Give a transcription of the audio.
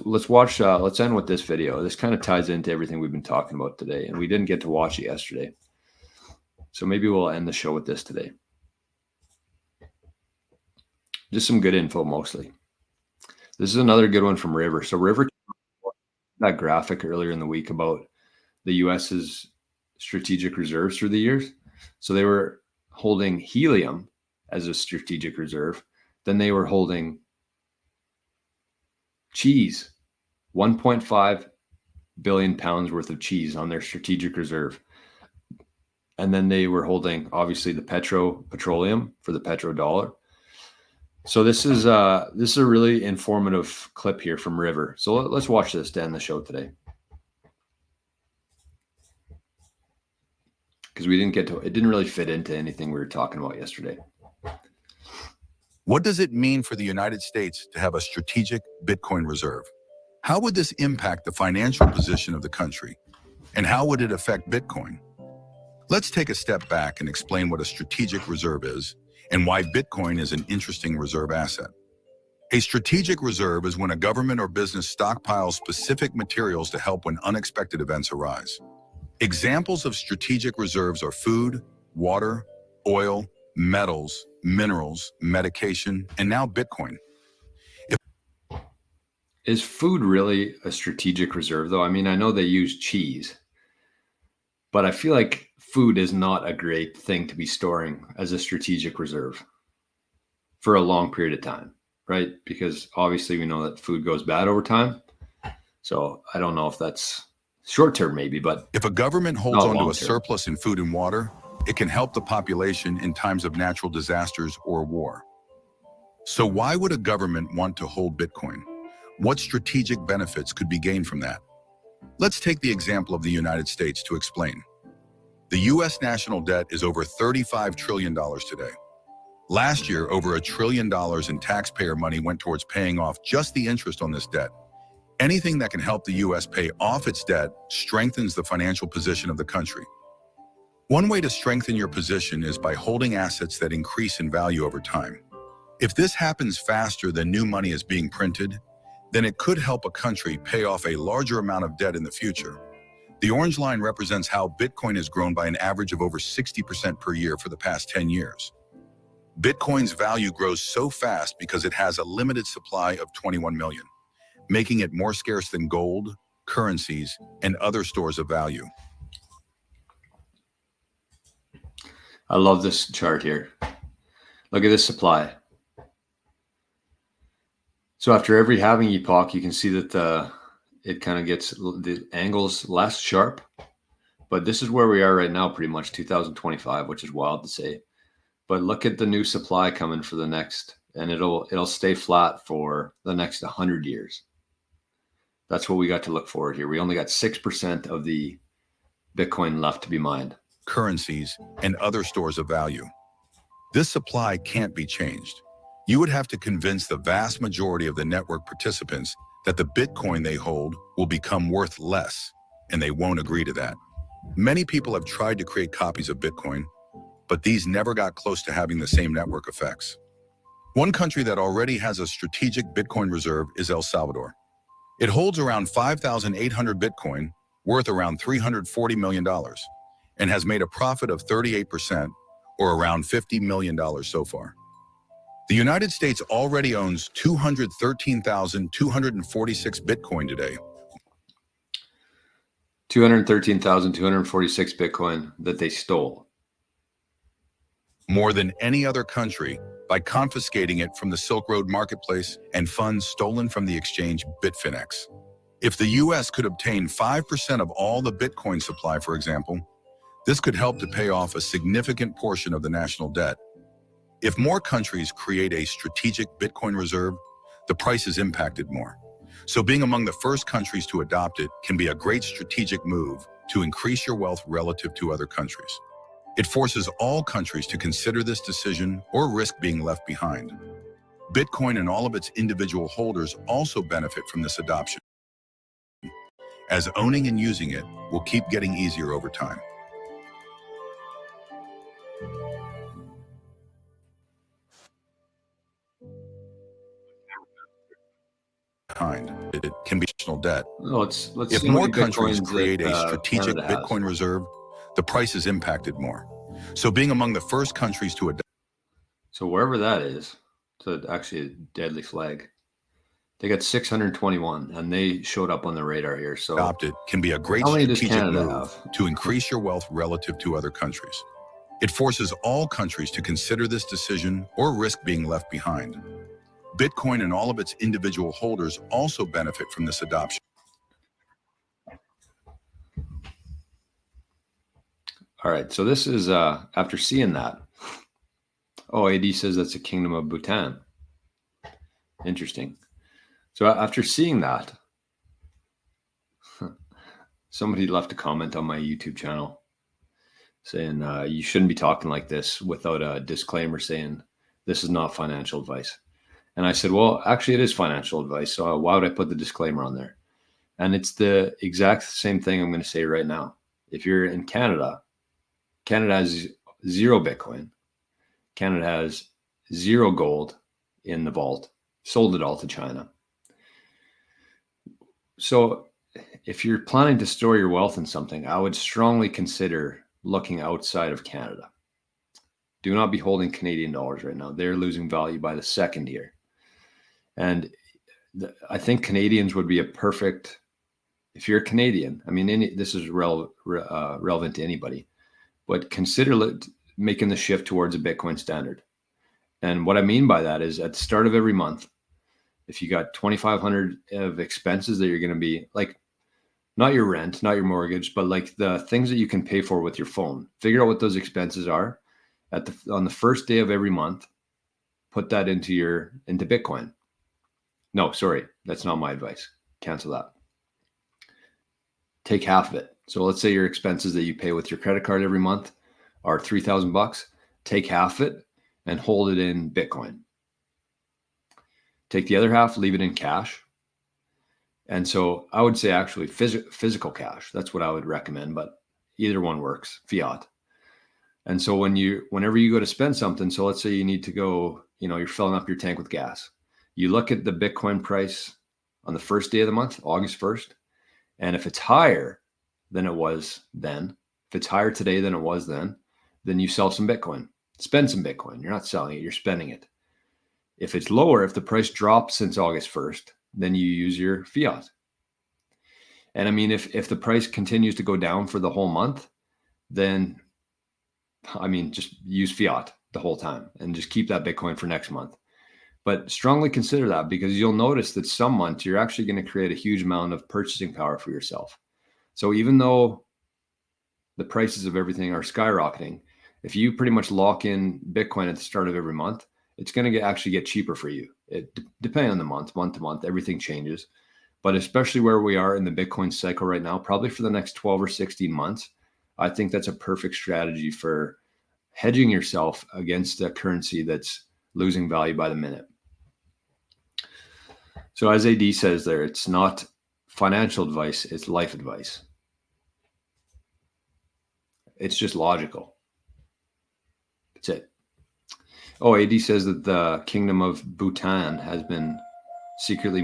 let's watch. Let's end with this video. This kind of ties into everything we've been talking about today, and we didn't get to watch it yesterday. So maybe we'll end the show with this today. Just some good info mostly. This is another good one from River. So River, that graphic earlier in the week about the US's strategic reserves through the years. So they were holding helium as a strategic reserve. Then they were holding cheese, 1.5 billion pounds worth of cheese on their strategic reserve. And then they were holding obviously the petroleum for the petrodollar. So this is a really informative clip here from River. So let's watch this to end the show today. Because we didn't get to, it didn't really fit into anything we were talking about yesterday. What does it mean for the United States to have a strategic Bitcoin reserve? How would this impact the financial position of the country? And how would it affect Bitcoin? Let's take a step back and explain what a strategic reserve is and why Bitcoin is an interesting reserve asset. A strategic reserve is when a government or business stockpiles specific materials to help when unexpected events arise. Examples of strategic reserves are food, water, oil, metals, minerals, medication, and now Bitcoin. Is food really a strategic reserve, though? I mean, I know they use cheese, but I feel like food is not a great thing to be storing as a strategic reserve for a long period of time, right? Because obviously we know that food goes bad over time. So I don't know if that's short term maybe, but if a government holds onto a surplus in food and water, it can help the population in times of natural disasters or war. So why would a government want to hold Bitcoin? What strategic benefits could be gained from that? Let's take the example of the United States to explain. The U.S. national debt is over $35 trillion today. Last year, over $1 trillion in taxpayer money went towards paying off just the interest on this debt. Anything that can help the U.S. pay off its debt strengthens the financial position of the country. One way to strengthen your position is by holding assets that increase in value over time. If this happens faster than new money is being printed, then it could help a country pay off a larger amount of debt in the future. The orange line represents how Bitcoin has grown by an average of over 60% per year for the past 10 years. Bitcoin's value grows so fast because it has a limited supply of 21 million, making it more scarce than gold, currencies, and other stores of value. I love this chart here. Look at this supply. So after every halving epoch, you can see that it kind of gets the angles less sharp. But this is where we are right now, pretty much 2025, which is wild to say. But look at the new supply coming for the next, and it'll stay flat for the next 100 years. That's what we got to look forward here. We only got 6% of the Bitcoin left to be mined. Currencies and other stores of value. This supply can't be changed. You would have to convince the vast majority of the network participants that the Bitcoin they hold will become worth less, and they won't agree to that. Many people have tried to create copies of Bitcoin, but these never got close to having the same network effects. One country that already has a strategic Bitcoin reserve is El Salvador. It holds around 5,800 Bitcoin, worth around $340 million, and has made a profit of 38%, or around $50 million so far. The United States already owns 213,246 Bitcoin today. 213,246 Bitcoin that they stole. More than any other country by confiscating it from the Silk Road Marketplace and funds stolen from the exchange Bitfinex. If the U.S. could obtain 5% of all the Bitcoin supply, for example, this could help to pay off a significant portion of the national debt. If more countries create a strategic Bitcoin reserve, the price is impacted more. So being among the first countries to adopt it can be a great strategic move to increase your wealth relative to other countries. It forces all countries to consider this decision or risk being left behind. Bitcoin and all of its individual holders also benefit from this adoption, as owning and using it will keep getting easier over time. behind. It can be national debt. No, let's If see how more many countries Bitcoins create that a strategic Canada has. Bitcoin reserve, the price is impacted more. So being among the first countries to adopt. So wherever that is, it's actually a deadly flag. They got 621, and they showed up on the radar here. So Adopt it can be a great how many does strategic Canada move have? to increase your wealth relative to other countries. It forces all countries to consider this decision or risk being left behind. Bitcoin and all of its individual holders also benefit from this adoption. All right, so this is after seeing that. Oh, AD says that's a Kingdom of Bhutan. Interesting. So after seeing that, somebody left a comment on my YouTube channel saying you shouldn't be talking like this without a disclaimer saying this is not financial advice. And I said, well, actually, it is financial advice. So why would I put the disclaimer on there? And it's the exact same thing I'm going to say right now. If you're in Canada, Canada has 0 Bitcoin. Canada has 0 gold in the vault, sold it all to China. So if you're planning to store your wealth in something, I would strongly consider looking outside of Canada. Do not be holding Canadian dollars right now. They're losing value by the second here. And I think Canadians would be a perfect, if you're a Canadian, I mean, this is relevant to anybody, but consider making the shift towards a Bitcoin standard. And what I mean by that is at the start of every month, if you got 2,500 of expenses that you're going to be like, not your rent, not your mortgage, but like the things that you can pay for with your phone, figure out what those expenses are on the first day of every month, put that into Bitcoin. No, sorry, that's not my advice. Cancel that. Take half of it. So let's say your expenses that you pay with your credit card every month are $3,000. Take half of it and hold it in Bitcoin. Take the other half, leave it in cash. And so I would say actually physical cash. That's what I would recommend, but either one works, fiat. And so whenever you go to spend something, so let's say you need to go, you're filling up your tank with gas. You look at the Bitcoin price on the first day of the month, August 1st. And if it's higher than it was then, if it's higher today than it was then you sell some Bitcoin, spend some Bitcoin. You're not selling it, you're spending it. If it's lower, if the price drops since August 1st, then you use your fiat. And I mean, if the price continues to go down for the whole month, then, I mean, just use fiat the whole time and just keep that Bitcoin for next month. But strongly consider that, because you'll notice that some months you're actually going to create a huge amount of purchasing power for yourself. So even though the prices of everything are skyrocketing, if you pretty much lock in Bitcoin at the start of every month, it's going to actually get cheaper for you. Depending on the month to month, everything changes. But especially where we are in the Bitcoin cycle right now, probably for the next 12 or 16 months, I think that's a perfect strategy for hedging yourself against a currency that's losing value by the minute. So as AD says there, it's not financial advice, it's life advice. It's just logical. That's it. Oh, AD says that the Kingdom of Bhutan has been secretly